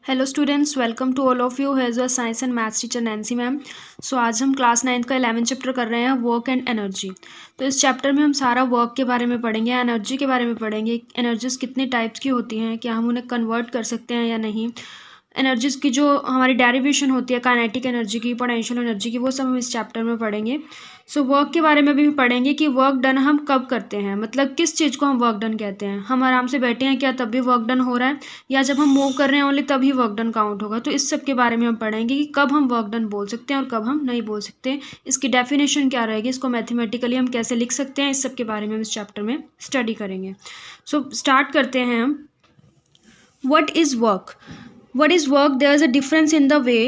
Hello students, welcome to all of you. Has your science and maths teacher Nancy ma'am. So आज हम class 9th का 11th chapter कर रहे हैं, work and energy. तो इस चैप्टर में हम सारा वर्क के बारे में पढ़ेंगे, एनर्जी के बारे में पढ़ेंगे। एनर्जीज कितने टाइप्स की होती हैं, क्या हम उन्हें कन्वर्ट कर सकते हैं या नहीं, एनर्जीज की जो हमारी डेरिवेशन होती है काइनेटिक एनर्जी की, पोटेंशियल एनर्जी की, वो सब हम इस चैप्टर में पढ़ेंगे। सो वर्क के बारे में भी पढ़ेंगे कि वर्क डन हम कब करते हैं, मतलब किस चीज़ को हम वर्क डन कहते हैं। हम आराम से बैठे हैं क्या तब भी वर्क डन हो रहा है, या जब हम मूव कर रहे हैं ओनली तभी वर्क डन काउंट होगा। तो इस सब के बारे में हम पढ़ेंगे कि कब हम वर्क डन बोल सकते हैं और कब हम नहीं बोल सकते, इसकी डेफिनेशन क्या रहेगी, इसको मैथमेटिकली हम कैसे लिख सकते हैं, इस सब के बारे में हम इस चैप्टर में स्टडी करेंगे। सो स्टार्ट करते हैं हम। What is work? What is work? There is a difference in the way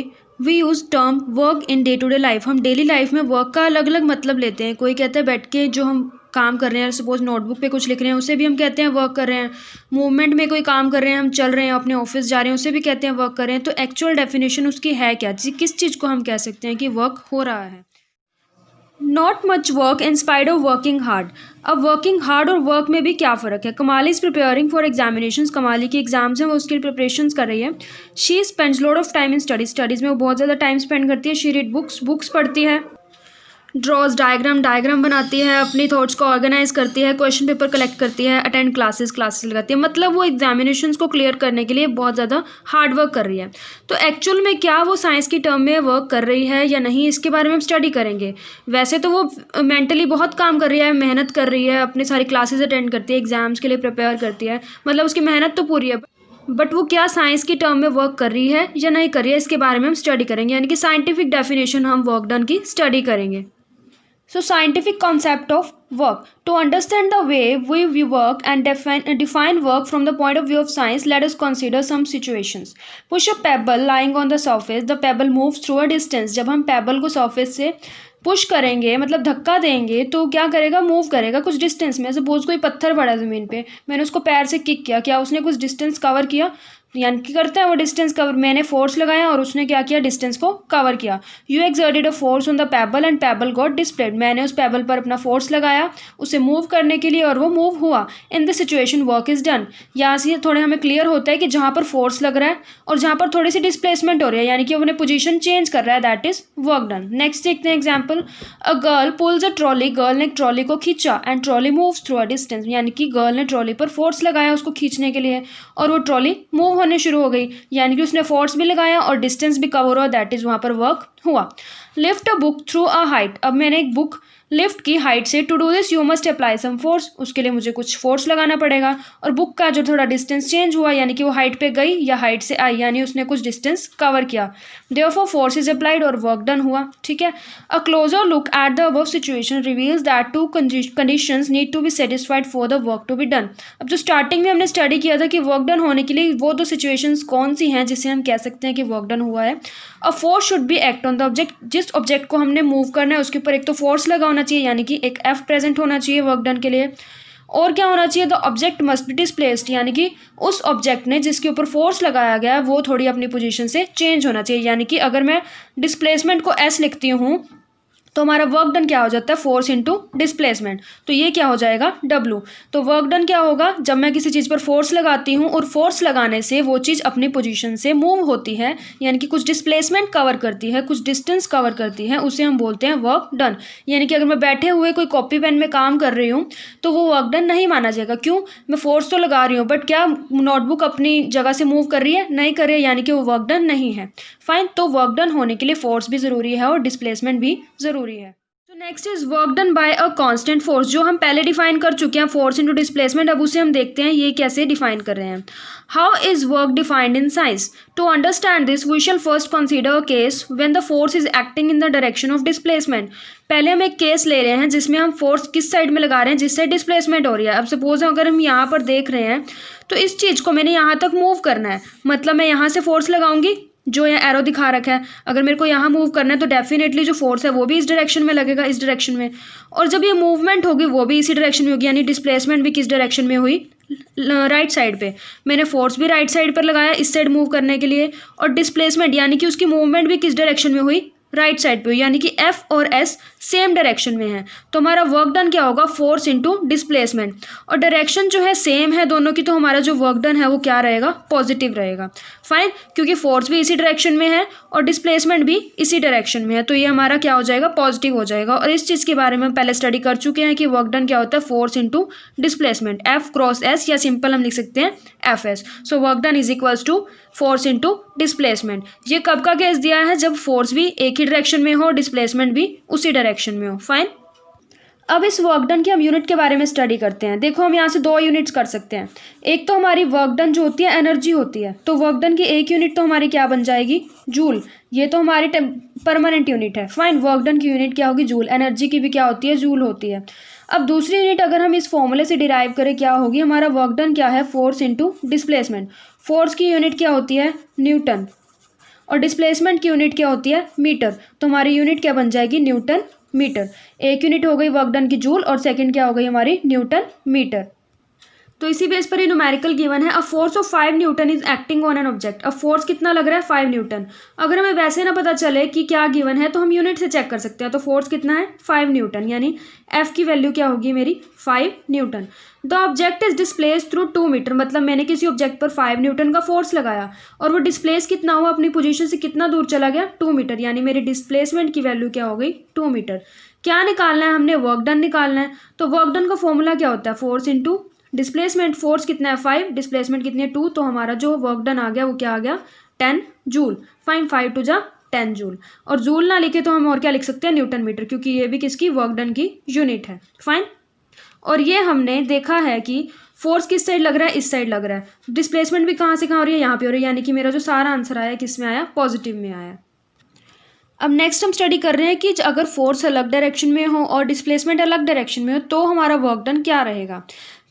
we use term work in day to day life. हम डेली लाइफ में वर्क का अलग अलग मतलब लेते हैं। कोई कहता है बैठ के जो हम काम कर रहे हैं, सपोज नोटबुक पे कुछ लिख रहे हैं, उसे भी हम कहते हैं वर्क कर रहे हैं। मूवमेंट में कोई काम कर रहे हैं, हम चल रहे हैं, अपने ऑफिस जा रहे हैं, उसे भी कहते हैं वर्क कर रहे हैं। तो एक्चुअल डेफिनेशन उसकी है क्या, किस चीज़ को हम कह सकते हैं कि वर्क हो रहा है। Not much work in spite of working hard. अब वर्किंग हार्ड और वर्क में भी क्या फ़र्क है। कमाली इज़ प्रिपेयरिंग फॉर एग्जामिनेशंस, कमाली की एग्जाम्स हैं, वो उसके लिए प्रिपरेशंस कर रही है। She spends lot of time in studies में वो बहुत ज़्यादा टाइम स्पेंड करती है। शी रीड बुक्स पढ़ती है। ड्रॉज डायग्राम बनाती है, अपनी थॉट्स को ऑर्गेनाइज करती है, क्वेश्चन पेपर कलेक्ट करती है, अटेंड क्लासेस लगाती है। मतलब वो एग्जामिनेशंस को क्लियर करने के लिए बहुत ज़्यादा हार्ड वर्क कर रही है। तो एक्चुअल में क्या वो साइंस की टर्म में वर्क कर रही है या नहीं, इसके बारे में हम स्टडी करेंगे। वैसे तो वो मेंटली बहुत काम कर रही है, मेहनत कर रही है, अपनी सारी क्लासेस अटेंड करती है, एग्जाम्स के लिए प्रिपेयर करती है, मतलब उसकी मेहनत तो पूरी है। बट वो क्या साइंस की टर्म में वर्क कर रही है या नहीं कर रही है, इसके बारे में हम स्टडी करेंगे, यानी कि साइंटिफिक डेफिनेशन हम वर्क डन की स्टडी करेंगे। So scientific concept of work. To understand the way we view work and define work from the point of view of science, let us consider some situations. Push a pebble lying on the surface. The pebble moves through a distance. जब हम pebble को surface से push करेंगे, मतलब धक्का देंगे, तो क्या करेगा, मूव करेगा कुछ डिस्टेंस में। सपोज कोई पत्थर पड़ा ज़मीन पे, मैंने उसको पैर से किक किया, क्या उसने कुछ डिस्टेंस कवर किया, यानी कि करता है वो डिस्टेंस कवर। मैंने फोर्स लगाया और उसने क्या किया, डिस्टेंस को कवर किया। You exerted a force on the payable and payable got displayed. मैंने उस पेबल पर अपना फोर्स लगाया उसे मूव करने के लिए और वो मूव हुआ। In this situation work is done. यहाँ से थोड़े हमें क्लियर होता है कि जहाँ पर फोर्स लग रहा है और जहाँ पर थोड़ी सी डिस्प्लेसमेंट हो रही है, यानी कि वो अपने पोजीशन चेंज कर रहा है, that is work done. Next देखते हैं example. A girl pools a trolley. Girl ने ट्रॉली को खींचा and trolley moves through a distance, यानी कि गर्ल ने ट्रॉली पर फोर्स लगाया उसको खींचने के लिए और वो ट्रॉली मूव होने शुरू हो गई, यानी कि उसने फोर्स भी लगाया और डिस्टेंस भी कवर हुआ, दैट इज वहाँ पर वर्क हुआ। Lift a book through a height. अब मैंने एक बुक लिफ्ट की हाइट से। To do this you must apply some force. उसके लिए मुझे कुछ फोर्स लगाना पड़ेगा और बुक का जो थोड़ा डिस्टेंस चेंज हुआ, यानी कि वो हाइट पे गई या हाइट से आई, यानी उसने कुछ डिस्टेंस कवर किया। देयरफॉर फोर्स इज अप्लाइड और वर्क डन हुआ। ठीक है। A closer look at the above situation reveals that two conditions need to be satisfied for the work to be done. अब जो स्टार्टिंग में हमने स्टडी किया था कि वर्क डन होने के लिए वो दो सिचुएशंस कौन सी हैं जिससे हम कह सकते हैं कि वर्क डन हुआ है। A force should be act on the object. जिस ऑब्जेक्ट को हमने मूव करना है उसके ऊपर एक तो फोर्स लगा होना चाहिए, यानी कि एक एफ प्रेजेंट होना चाहिए वर्क डन के लिए। और क्या होना चाहिए, the object must be displaced, यानी कि उस ऑब्जेक्ट ने जिसके ऊपर फोर्स लगाया गया है वो थोड़ी अपनी पोजीशन से चेंज होना चाहिए। यानी कि अगर मैं डिस्प्लेसमेंट को एस लिखती हूँ तो हमारा वर्क डन क्या हो जाता है, फोर्स इंटू डिस्प्लेसमेंट, तो ये क्या हो जाएगा, डब्लू। तो वर्क डन क्या होगा, जब मैं किसी चीज़ पर फोर्स लगाती हूँ और फोर्स लगाने से वो चीज़ अपनी पोजीशन से मूव होती है, यानी कि कुछ डिस्प्लेसमेंट कवर करती है, कुछ डिस्टेंस कवर करती है, उसे हम बोलते हैं वर्क डन। यानी कि अगर मैं बैठे हुए कोई कॉपी पेन में काम कर रही हूँ तो वो वर्क डन नहीं माना जाएगा। क्यों, मैं फोर्स तो लगा रही हूँ बट क्या नोटबुक अपनी जगह से मूव कर रही है, नहीं कर रही है, यानी कि वो वर्क डन नहीं है। फाइन। तो वर्क डन होने के लिए फोर्स भी ज़रूरी है और डिस्प्लेसमेंट भी ज़रूरी है। तो next is work done by a constant force, जो हम पहले डिफाइन कर चुके हैं, फोर्स इनटू डिस्प्लेसमेंट। अब उसे हम देखते हैं ये कैसे डिफाइन कर रहे हैं। How is work defined in science? To understand this we shall first consider a case when the force is acting in the direction of displacement. पहले हम एक केस ले रहे हैं जिसमें हम फोर्स किस साइड में लगा रहे हैं, जिस साइड डिस्प्लेसमेंट हो रही है। अब सपोज अगर हम यहाँ पर देख रहे हैं तो इस चीज़ को मैंने यहाँ तक मूव करना है, मतलब मैं यहाँ से फोर्स लगाऊंगी, जो यहाँ एरो दिखा रखा है। अगर मेरे को यहाँ मूव करना है तो डेफिनेटली जो फोर्स है वो भी इस डायरेक्शन में लगेगा, इस डायरेक्शन में। और जब ये मूवमेंट होगी वो भी इसी डायरेक्शन में होगी, यानी डिस्प्लेसमेंट भी किस डायरेक्शन में हुई, राइट साइड पे। मैंने फोर्स भी राइट साइड पर लगाया इस साइड मूव करने के लिए, और डिस्प्लेसमेंट यानी कि उसकी मूवमेंट भी किस डायरेक्शन में हुई, राइट साइड पे, यानी कि एफ और एस सेम डायरेक्शन में है, तो हमारा वर्क डन क्या होगा, फोर्स इनटू डिस्प्लेसमेंट। और डायरेक्शन जो है सेम है दोनों की, तो हमारा जो वर्क डन है वो क्या रहेगा, पॉजिटिव रहेगा। फाइन, क्योंकि फोर्स भी इसी डायरेक्शन में है और डिस्प्लेसमेंट भी इसी डायरेक्शन में है, तो ये हमारा क्या हो जाएगा, पॉजिटिव हो जाएगा। और इस चीज़ के बारे में हम पहले स्टडी कर चुके हैं कि वर्क डन क्या होता है, force into displacement, F cross S, या सिंपल हम लिख सकते हैं F S. So work done is equals to force into displacement. ये कब का केस दिया है, जब फोर्स भी एक ही डायरेक्शन में हो, डिस्प्लेसमेंट भी उसी डायरेक्शन में हो। फाइन, अब इस वर्क डन की हम यूनिट के बारे में स्टडी करते हैं। देखो हम यहाँ से दो यूनिट्स कर सकते हैं। एक तो हमारी वर्क डन जो होती है एनर्जी होती है, तो वर्क डन की एक यूनिट तो हमारी क्या बन जाएगी, जूल। ये तो हमारी परमानेंट यूनिट है। फाइन, वर्क डन की यूनिट क्या होगी, जूल। एनर्जी की भी क्या होती है, जूल होती है। अब दूसरी यूनिट अगर हम इस फॉर्मूले से डिराइव करें, क्या होगी, हमारा वर्क डन क्या है, फोर्स इंटू डिस्प्लेसमेंट। फोर्स की यूनिट क्या होती है, न्यूटन, और डिस्प्लेसमेंट की यूनिट क्या होती है, मीटर। तो हमारी यूनिट क्या बन जाएगी, न्यूटन मीटर। एक यूनिट हो गई वर्क डन की जूल, और सेकंड क्या हो गई हमारी, न्यूटन मीटर। तो इसी बेस पर ये न्यूमेरिकल गिवन है, a force of 5 Newton is acting on an object. अब फोर्स कितना लग रहा है, 5 न्यूटन। अगर हमें वैसे ना पता चले कि क्या गिवन है, तो हम यूनिट से चेक कर सकते हैं। तो फोर्स कितना है, 5 न्यूटन, यानी एफ की वैल्यू क्या होगी मेरी, 5 newton. The object is displace through 2 metre, मतलब मैंने किसी ऑब्जेक्ट पर 5 न्यूटन का फोर्स लगाया और वो डिस्प्लेस कितना हुआ, अपनी पोजीशन से कितना दूर चला गया, 2 मीटर, यानी मेरी डिस्प्लेसमेंट की वैल्यू क्या हो गई, 2 मीटर। क्या निकालना है हमने, वर्क डन निकालना है। तो वर्क डन का फॉर्मूला क्या होता है, फोर्स इंटू डिस्प्लेसमेंट। फोर्स कितना है 5, डिस्प्लेसमेंट कितनी है 2, तो हमारा जो वर्क डन आ गया वो क्या आ गया, 10 जूल। फाइन, 5 टू जा 10 जूल। और जूल ना लिखे तो हम और क्या लिख सकते हैं, न्यूटन मीटर, क्योंकि ये भी किसकी, वर्क डन की यूनिट है। फाइन, और ये हमने देखा है कि फोर्स किस साइड लग रहा है, इस साइड लग रहा है। डिस्प्लेसमेंट भी कहाँ से कहाँ हो रही है, यहाँ पे हो रही है, यानी कि मेरा जो सारा आंसर आया किस में आया, पॉजिटिव में आया। अब नेक्स्ट हम स्टडी कर रहे हैं कि अगर फोर्स अलग डायरेक्शन में हो और डिस्प्लेसमेंट अलग डायरेक्शन में हो, तो हमारा वर्क डन क्या रहेगा।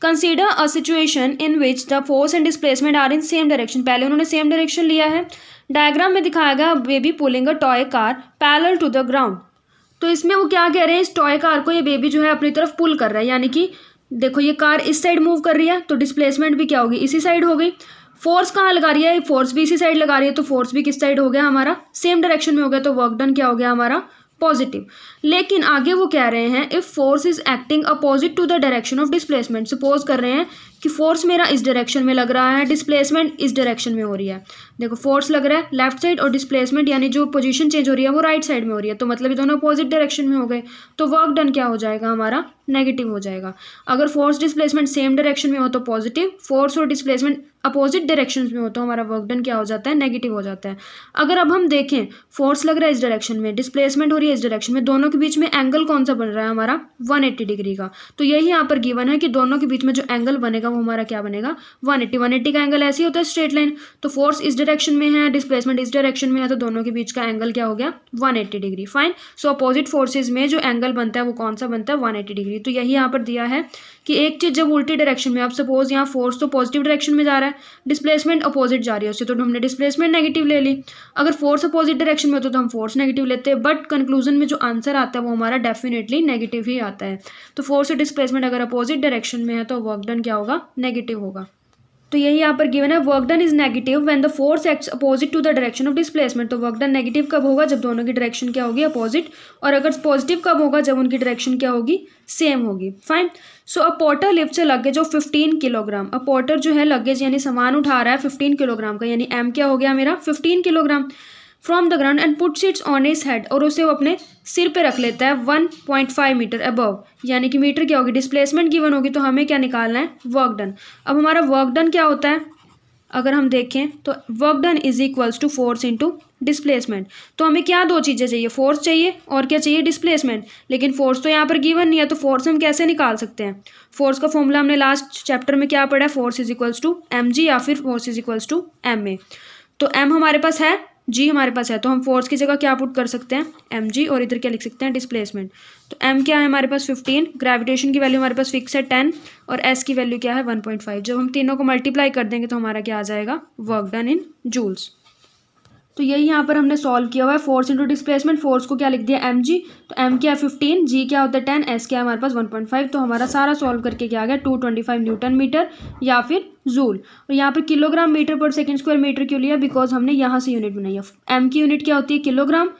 Consider a situation in which the force and displacement are in same direction. पहले उन्होंने सेम डायरेक्शन लिया है। डायग्राम में दिखाया गया baby pulling a toy car parallel to the ground. तो इसमें वो क्या कह रहे हैं, इस टॉय कार को ये बेबी जो है अपनी तरफ पुल कर रहा है, यानी कि देखो ये कार इस साइड मूव कर रही है, तो डिस्प्लेसमेंट भी क्या होगी, इसी साइड हो गई। फोर्स कहाँ लगा रही है, फोर्स भी इसी साइड लगा रही है, तो फोर्स भी किस साइड हो गया हमारा, सेम डायरेक्शन में हो गया, तो वर्क डन क्या हो गया हमारा, पॉजिटिव। लेकिन आगे वो कह रहे हैं, if force is acting opposite to the direction of displacement. Suppose कर रहे हैं कि फोर्स मेरा इस डायरेक्शन में लग रहा है, डिस्प्लेसमेंट इस डायरेक्शन में हो रही है। देखो फोर्स लग रहा है लेफ्ट साइड और डिस्प्लेसमेंट यानी जो पोजीशन चेंज हो रही है वो राइट साइड में हो रही है, तो मतलब ये दोनों अपोजिट डायरेक्शन में हो गए, तो वर्क डन क्या हो जाएगा हमारा, नेगेटिव हो जाएगा। अगर फोर्स डिस्प्लेसमेंट सेम डायरेक्शन में हो तो पॉजिटिव, फोर्स और डिस्प्लेसमेंट अपोजिट डायरेक्शन में हो तो हमारा वर्क डन क्या हो जाता है, नेगेटिव हो जाता है। अगर अब हम देखें फोर्स लग रहा है इस डायरेक्शन में, डिस्प्लेसमेंट हो रही है इस डायरेक्शन में, दोनों के बीच में एंगल कौन सा बन रहा है हमारा, 180 डिग्री का। तो यही यहाँ पर गिवन है कि दोनों के बीच में जो एंगल बनेगा वो हमारा क्या बनेगा, 180 का एंगल ऐसे ही होता है स्ट्रेट लाइन। तो फोर्स इस डायरेक्शन में है, डिस्प्लेसमेंट इस डायरेक्शन में है, तो दोनों के बीच का एंगल क्या हो गया, 180 डिग्री। फाइन, सो अपोजिट फोर्सेज में जो एंगल बनता है वो कौन सा बनता है, 180 डिग्री। तो यही यहाँ पर दिया है कि एक चीज़ जब उल्टी डायरेक्शन में, अब सपोज यहाँ फोर्स तो पॉजिटिव डायरेक्शन में जा रहा है, डिस्प्लेसमेंट अपोजिट जा रही है उससे, तो हमने डिस्प्लेसमेंट नेगेटिव ले ली। अगर फोर्स अपोजिट डायरेक्शन में होता तो हम फोर्स नेगेटिव लेते हैं, बट कंक्लूजन में जो आंसर आता है वो हमारा डेफिनेटली नेगेटिव ही आता है। तो फोर्स और डिस्प्लेसमेंट अगर अपोजिट डायरेक्शन में है तो वर्क डन क्या होगा, नेगेटिव होगा। तो यही यहाँ पर गिवन है, work done is negative when the force acts opposite to the direction of displacement. तो वर्क डन नेगेटिव कब होगा, जब दोनों की डायरेक्शन क्या होगी, अपोजिट। और अगर पॉजिटिव कब होगा, जब उनकी डायरेक्शन क्या होगी, सेम होगी। Fine, so a porter lifts a luggage of 15 kilogram. A porter जो है लगेज यानी सामान उठा रहा है 15 किलोग्राम का, यानी एम क्या हो गया मेरा, 15 kilogram from the ground and puts it's on its head, और उसे वो अपने सिर पे रख लेता है 1.5 मीटर अबव, यानी कि मीटर क्या होगी, डिस्प्लेसमेंट गिवन होगी, तो हमें क्या निकालना है, वर्क डन। अब हमारा वर्क डन क्या होता है, अगर हम देखें तो work done is equals to force into displacement. तो हमें क्या दो चीज़ें चाहिए, फोर्स चाहिए और क्या चाहिए, डिस्प्लेसमेंट। लेकिन फोर्स तो यहाँ पर गिवन नहीं है, तो फोर्स हम कैसे निकाल सकते हैं। फोर्स का फॉर्मूला हमने लास्ट चैप्टर में क्या पढ़ा है, force is equals to mg या फिर force is equals to ma। तो m हमारे पास है, g हमारे पास है, तो हम फोर्स की जगह क्या पुट कर सकते हैं, mg, और इधर क्या लिख सकते हैं, डिस्प्लेसमेंट। तो m क्या है हमारे पास 15, ग्रेविटेशन की वैल्यू हमारे पास फिक्स है 10, और s की वैल्यू क्या है 1.5। जब हम तीनों को मल्टीप्लाई कर देंगे तो हमारा क्या आ जाएगा, वर्क डन इन जूल्स। तो यही यहाँ पर हमने सॉल्व किया हुआ है, फोर्स इंटू डिस्प्लेसमेंट। फोर्स को क्या लिख दिया mg, तो m क्या है 15, g क्या होता है 10, s क्या है हमारे पास 1.5। तो हमारा सारा सॉल्व करके क्या आ गया, 225 न्यूटन मीटर या फिर जूल। और यहाँ पर किलोग्राम मीटर पर सेकंड स्क्वायर मीटर क्यों लिया, बिकॉज हमने यहाँ से यूनिट बनाई है। m की यूनिट क्या होती है, किलोग्राम,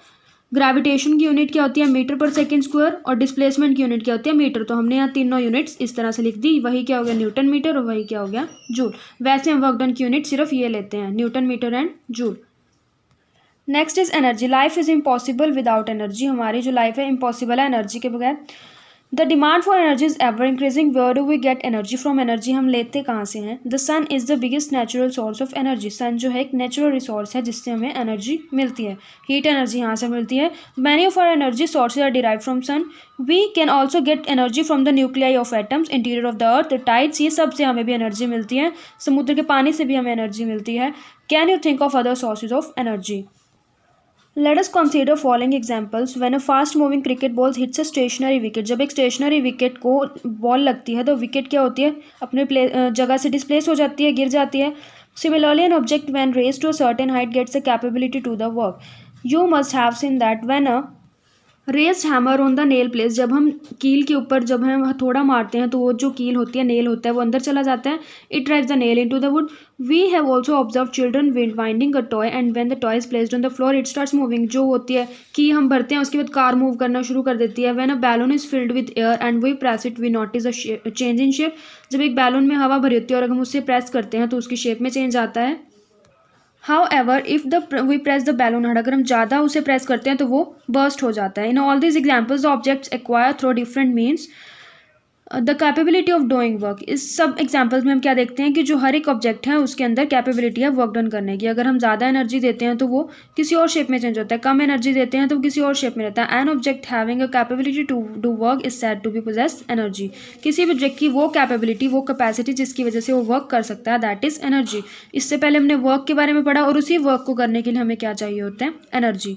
ग्रेविटेशन की यूनिट क्या होती है मीटर पर सेकंड स्क्वायर, और डिस्प्लेसमेंट की यूनिट क्या होती है मीटर। तो हमने यहाँ तीनों यूनिट्स इस तरह से लिख दी, वही क्या हो गया न्यूटन मीटर और वही क्या हो गया जूल। वैसे हम वर्क डन की यूनिट सिर्फ ये लेते हैं, Newton metre and joule. Next is energy. Life is impossible without energy. हमारी जो लाइफ है इम्पॉसिबल है एनर्जी के बगैर। The demand for energy is ever increasing. Where do we get energy from. Energy हम लेते कहाँ से हैं। The sun is the biggest natural source of energy. Sun जो है एक नेचुरल रिसोर्स है जिससे हमें एनर्जी मिलती है। हीट एनर्जी यहाँ से मिलती है। Many of our energy sources are derive from sun. We can also get energy from the nuclei of atoms, interior of the earth, tides, ये सब से हमें भी एनर्जी मिलती है। समुद्र के पानी से भी हमें एनर्जी मिलती है। Can you think of other sources of energy. Let us consider following examples. When a fast moving cricket ball hits a stationary wicket. जब एक स्टेशनरी विकेट को बॉल लगती है तो विकेट क्या होती है अपने जगह से डिस्प्लेस हो जाती है, गिर जाती है। Similarly, an object when raised to a certain height gets a capability to the work. You must have seen that when a raised hammer on the nail place, जब हम कील के ऊपर जब हम हथौड़ा मारते हैं तो वो जो कील होती है नेल होता है वो अंदर चला जाता है। It drives the nail into the wood. We have also observe children winding a toy and when the toy is placed on the floor it starts moving. जो होती है की हम भरते हैं उसके बाद कार मूव करना शुरू कर देती है। When a balloon is filled with air and we press it we notice a change in shape. जब एक बैलून में हवा भरी होती है और हम उससे प्रेस करते हैं तो उसकी शेप में चेंज आता है। However, if we press the balloon hard, अगर हम ज़्यादा उसे प्रेस करते हैं तो वो बर्स्ट हो जाता है। In all these examples, the objects acquire through different means the capability of doing work. इस सब एग्जाम्पल्स में हम क्या देखते हैं कि जो हर एक ऑब्जेक्ट है उसके अंदर कैपेबिलिटी है वर्क डन करने की। अगर हम ज़्यादा एनर्जी देते हैं तो वो किसी और शेप में चेंज होता है, कम एनर्जी देते हैं तो वो किसी और शेप में रहता है। An object having a capability to do work is said to be posses energy. किसी भी ऑब्जेक्ट की वो कैपेबिलिटी, वो कैपेसिटी जिसकी वजह से वो वर्क कर सकता है, दैट इज एनर्जी। इससे पहले हमने वर्क के बारे में पढ़ा और उसी वर्क को करने के लिए हमें क्या चाहिए होता है, एनर्जी।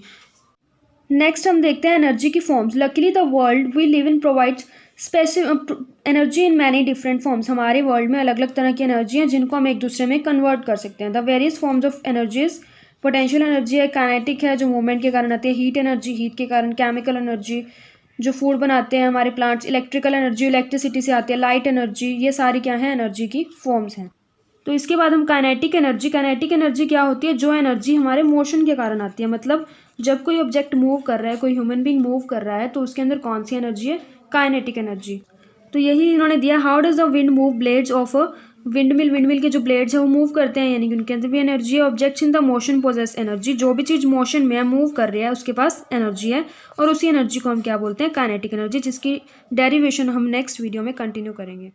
नेक्स्ट हम देखते हैं एनर्जी की forms. Luckily the world we live in provides energy in many different forms. हमारे वर्ल्ड में अलग अलग तरह की एनर्जी हैं जिनको हम एक दूसरे में कन्वर्ट कर सकते हैं। The various forms of energies, potential energy है, काइनेटिक है जो मूवमेंट के कारण आती है, हीट एनर्जी हीट के कारण, केमिकल एनर्जी जो फूड बनाते हैं हमारे प्लांट्स, इलेक्ट्रिकल एनर्जी इलेक्ट्रिसिटी से आती है, लाइट एनर्जी, ये सारी क्या है एनर्जी की फॉर्म्स हैं। तो इसके बाद हम काइनेटिक एनर्जी। काइनेटिक एनर्जी क्या होती है, जो एनर्जी हमारे मोशन के कारण आती है। मतलब जब कोई ऑब्जेक्ट मूव कर रहा है, कोई ह्यूमन बीइंग मूव कर रहा है तो उसके अंदर कौन सी एनर्जी है, काइनेटिक एनर्जी। तो यही इन्होंने दिया, how does the wind move blades of a windmill. Windmill के जो ब्लेड्स हैं वो मूव करते हैं, यानी कि उनके अंदर भी एनर्जी है। Objects in the motion posses energy. जो भी चीज़ मोशन में है, मूव कर रही है, उसके पास एनर्जी है और उसी एनर्जी को हम क्या बोलते हैं, काइनेटिक एनर्जी, जिसकी डेरिवेशन हम नेक्स्ट वीडियो में कंटिन्यू करेंगे।